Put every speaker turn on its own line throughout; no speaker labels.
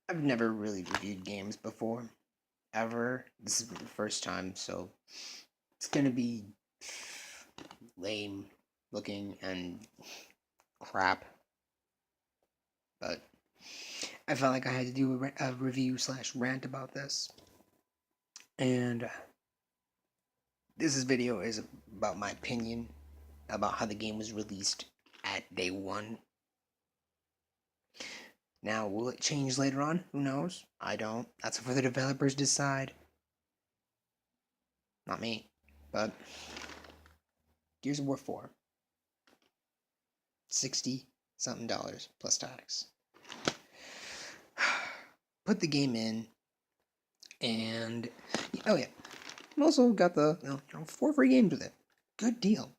I've never really reviewed games before, ever. This is the first time, so it's gonna be lame looking and crap. But I felt like I had to do a review slash rant about this. And this video is about my opinion about how the game was released at day one. Now, will it change later on? Who knows? I don't. That's for the developers to decide. Not me. But Gears of War 4. 60 something dollars plus tax. Put the game in, and oh yeah, also got the 4 free games with it. Good deal.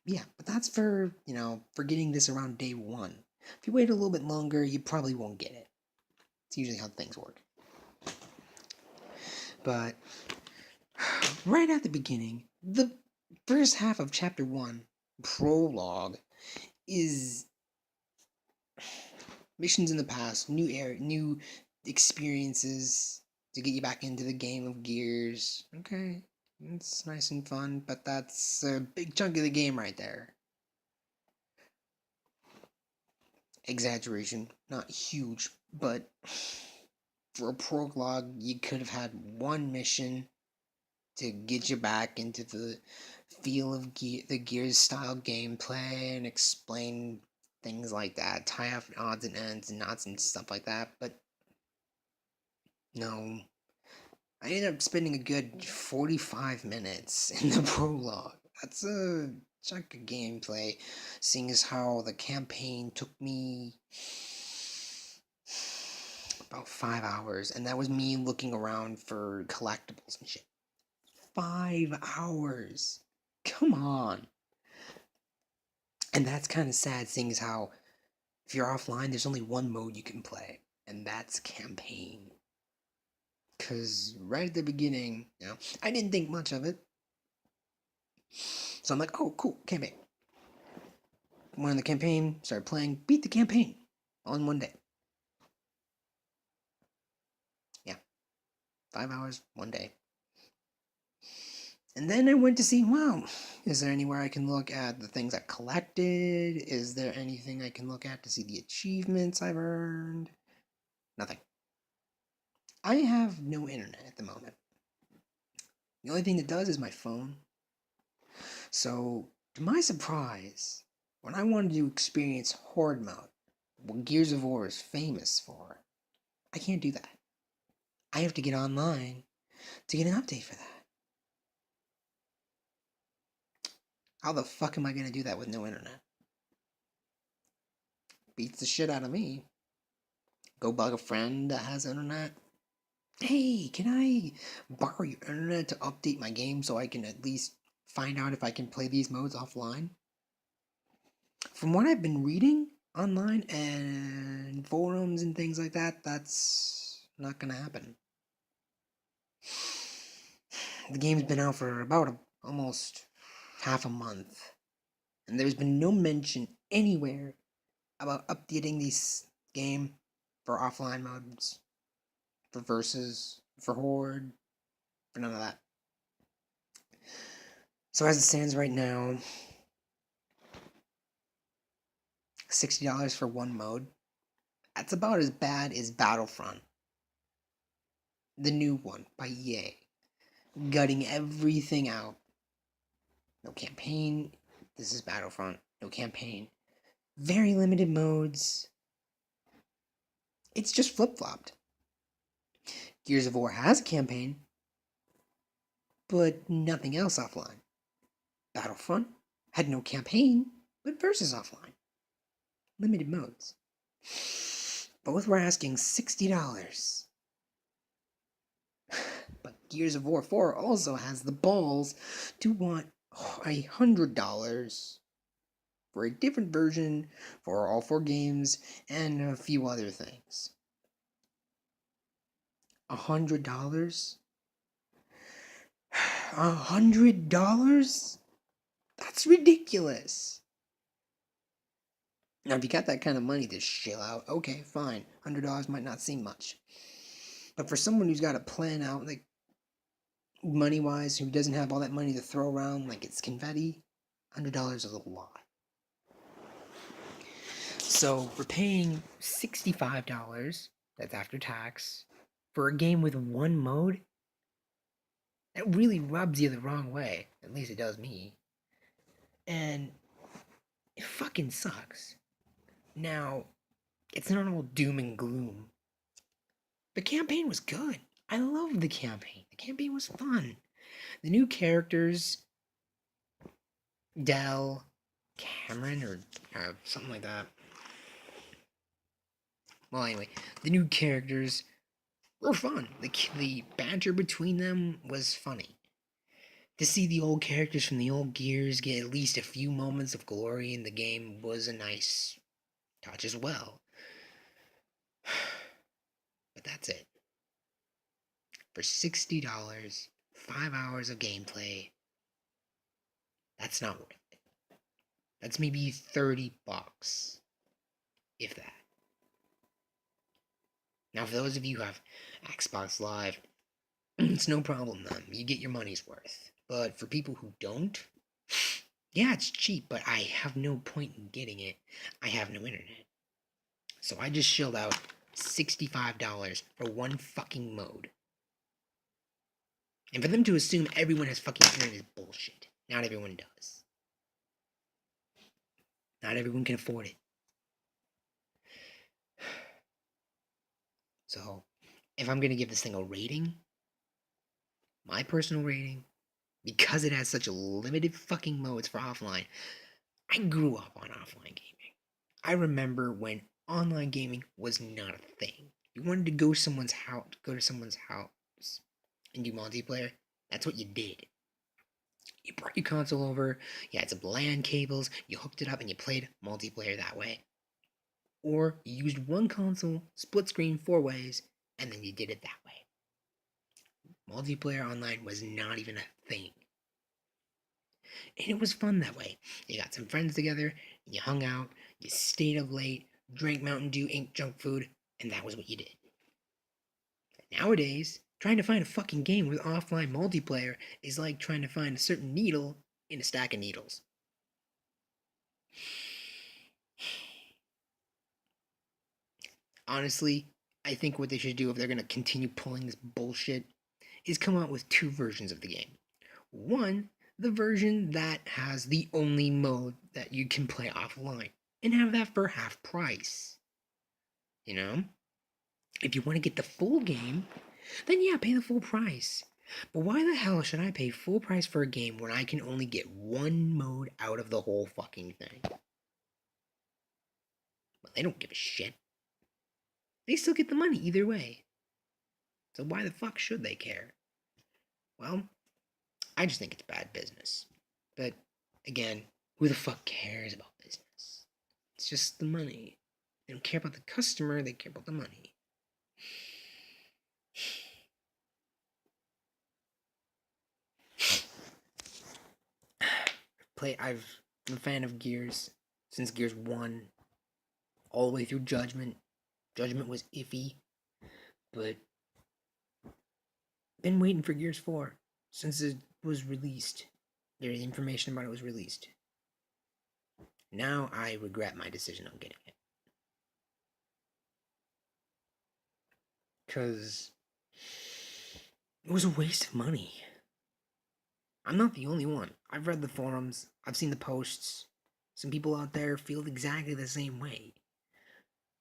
Yeah, but that's for for getting this around day one. If you wait a little bit longer, you probably won't get it. It's usually how things work. But right at the beginning, the first half of chapter 1, prologue, is missions in the past, new experiences to get you back into the game of Gears. Okay, it's nice and fun, but that's a big chunk of the game right there. Exaggeration, not huge, but for a prologue, you could have had one mission to get you back into the feel of the Gears style gameplay and explain things like that, tie up odds and ends and knots and stuff like that. But no, I ended up spending a good 45 minutes in the prologue. That's a chunk of gameplay, seeing as how the campaign took me about 5 hours, and that was me looking around for collectibles and shit. 5 hours. Come on. And that's kind of sad, seeing as how if you're offline, there's only one mode you can play, and that's campaign. Because right at the beginning, I didn't think much of it. So I'm like, oh, cool, campaign. Went on the campaign, started playing, beat the campaign all in one day. Yeah, 5 hours, one day. And then I went to see, wow, is there anywhere I can look at the things I collected? Is there anything I can look at to see the achievements I've earned? Nothing. I have no internet at the moment. The only thing that does is my phone. So, to my surprise, when I wanted to experience Horde mode, what Gears of War is famous for, I can't do that. I have to get online to get an update for that. How the fuck am I going to do that with no internet? Beats the shit out of me. Go bug a friend that has internet. Hey, can I borrow your internet to update my game so I can at least find out if I can play these modes offline? From what I've been reading online and forums and things like that, that's not gonna happen. The game's been out for about almost half a month, and there's been no mention anywhere about updating this game for offline modes, for versus, for horde, for none of that. So as it stands right now, $60 for one mode. That's about as bad as Battlefront, the new one by EA, gutting everything out. No campaign. This is Battlefront. No campaign. Very limited modes. It's just flip-flopped. Gears of War has a campaign, but nothing else offline. Battlefront had no campaign, but versus offline. Limited modes. Both were asking $60. But Gears of War 4 also has the balls to want $100 for a different version for all 4 games and a few other things. $100? $100? That's ridiculous. Now, if you got that kind of money to shell out, okay, fine. $100 might not seem much. But for someone who's got to plan out, like, money wise, who doesn't have all that money to throw around like it's confetti, $100 is a lot. So we're paying $65, that's after tax, for a game with one mode? That really rubs you the wrong way. At least it does me. And it fucking sucks. Now, it's not all doom and gloom. The campaign was good. I loved the campaign. The campaign was fun. The new characters, Dell, Cameron, or something like that. Well, anyway, the new characters were fun. The banter between them was funny. To see the old characters from the old Gears get at least a few moments of glory in the game was a nice touch as well. But that's it. For $60, 5 hours of gameplay, that's not worth it. That's maybe $30, if that. Now, for those of you who have Xbox Live, it's no problem then. You get your money's worth. But for people who don't, yeah, it's cheap, but I have no point in getting it. I have no internet. So I just shelled out $65 for one fucking mode. And for them to assume everyone has fucking internet is bullshit. Not everyone does. Not everyone can afford it. So, if I'm gonna give this thing a rating, my personal rating, because it has such a limited fucking modes for offline, I grew up on offline gaming. I remember when online gaming was not a thing. You wanted to go to someone's house and do multiplayer, that's what you did. You brought your console over, you had some LAN cables, you hooked it up and you played multiplayer that way. Or you used one console, split screen 4 ways, and then you did it that way. Multiplayer online was not even a thing. And it was fun that way. You got some friends together, you hung out, you stayed up late, drank Mountain Dew, ate junk food, and that was what you did. Nowadays, trying to find a fucking game with offline multiplayer is like trying to find a certain needle in a stack of needles. Honestly, I think what they should do if they're going to continue pulling this bullshit is come out with 2 versions of the game. One, the version that has the only mode that you can play offline, and have that for half price. You know? If you want to get the full game, then yeah, pay the full price. But why the hell should I pay full price for a game when I can only get one mode out of the whole fucking thing? Well, they don't give a shit. They still get the money either way. So why the fuck should they care? Well, I just think it's bad business. But again, who the fuck cares about business? It's just the money. They don't care about the customer, they care about the money. I've been a fan of Gears since Gears 1, all the way through Judgment. Judgment was iffy, but been waiting for Gears 4 since it was released. There's information about it was released. Now I regret my decision on getting it. Because it was a waste of money. I'm not the only one. I've read the forums, I've seen the posts. Some people out there feel exactly the same way.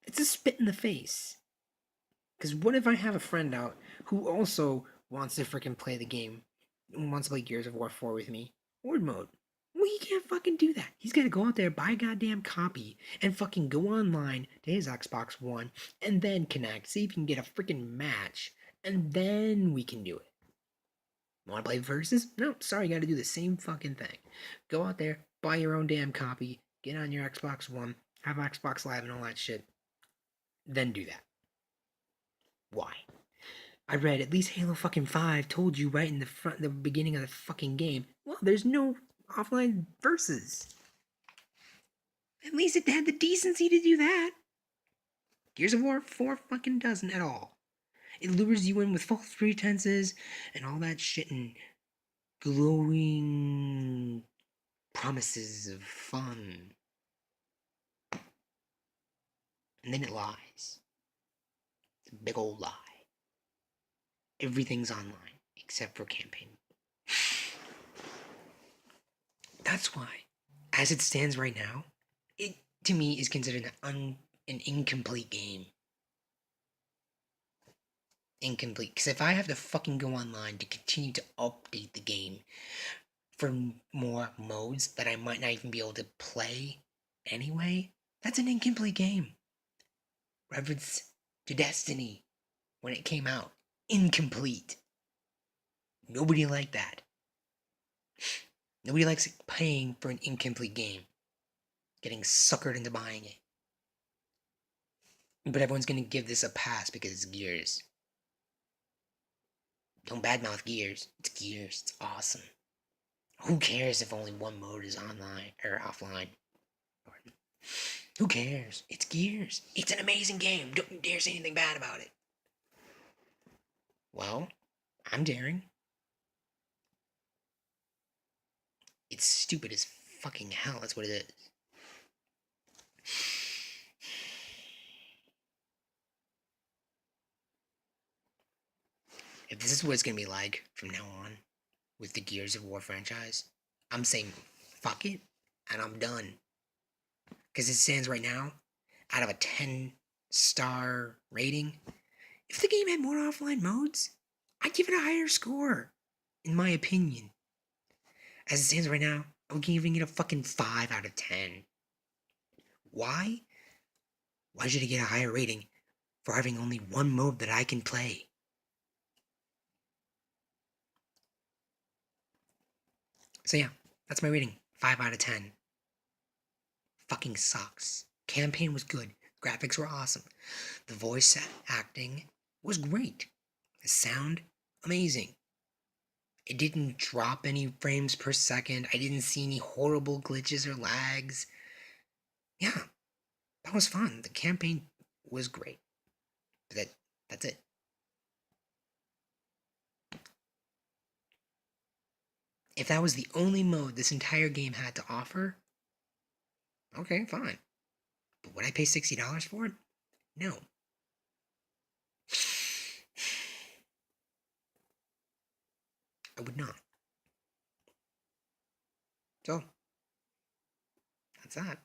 It's a spit in the face. Because what if I have a friend out who also wants to freaking play the game, wants to play Gears of War 4 with me? Horde mode. Well, he can't fucking do that. He's got to go out there, buy a goddamn copy, and fucking go online to his Xbox One, and then connect, see if he can get a freaking match, and then we can do it. Want to play versus? No, sorry, you got to do the same fucking thing. Go out there, buy your own damn copy, get on your Xbox One, have Xbox Live and all that shit, then do that. Why? I read at least Halo fucking 5 told you right in the beginning of the fucking game, well, there's no offline versus. At least it had the decency to do that. Gears of War 4 fucking doesn't at all. It lures you in with false pretenses and all that shit and glowing promises of fun. And then it lies. It's a big old lie. Everything's online except for campaign. That's why, as it stands right now, it to me is considered an incomplete game. Incomplete. Because if I have to fucking go online to continue to update the game for more modes that I might not even be able to play anyway, that's an incomplete game. Reference to Destiny when it came out. Incomplete. Nobody liked that. Nobody likes paying for an incomplete game. Getting suckered into buying it. But everyone's gonna give this a pass because it's Gears. Don't badmouth Gears. It's Gears. It's awesome. Who cares if only one mode is online or offline? Who cares? It's Gears. It's an amazing game. Don't dare say anything bad about it. Well, I'm daring. It's stupid as fucking hell. That's what it is. If this is what it's gonna be like from now on with the Gears of War franchise, I'm saying fuck it and I'm done. Because it stands right now, out of a 10-star rating, if the game had more offline modes, I'd give it a higher score, in my opinion. As it stands right now, I'm giving it a fucking 5 out of 10. Why? Why should it get a higher rating for having only one mode that I can play? So yeah, that's my rating. 5 out of 10. Fucking sucks. Campaign was good. Graphics were awesome. The voice acting was great. The sound, amazing. It didn't drop any frames per second. I didn't see any horrible glitches or lags. Yeah, that was fun. The campaign was great. But that's it. If that was the only mode this entire game had to offer, okay, fine. But would I pay $60 for it? No. I would not. So, that's that.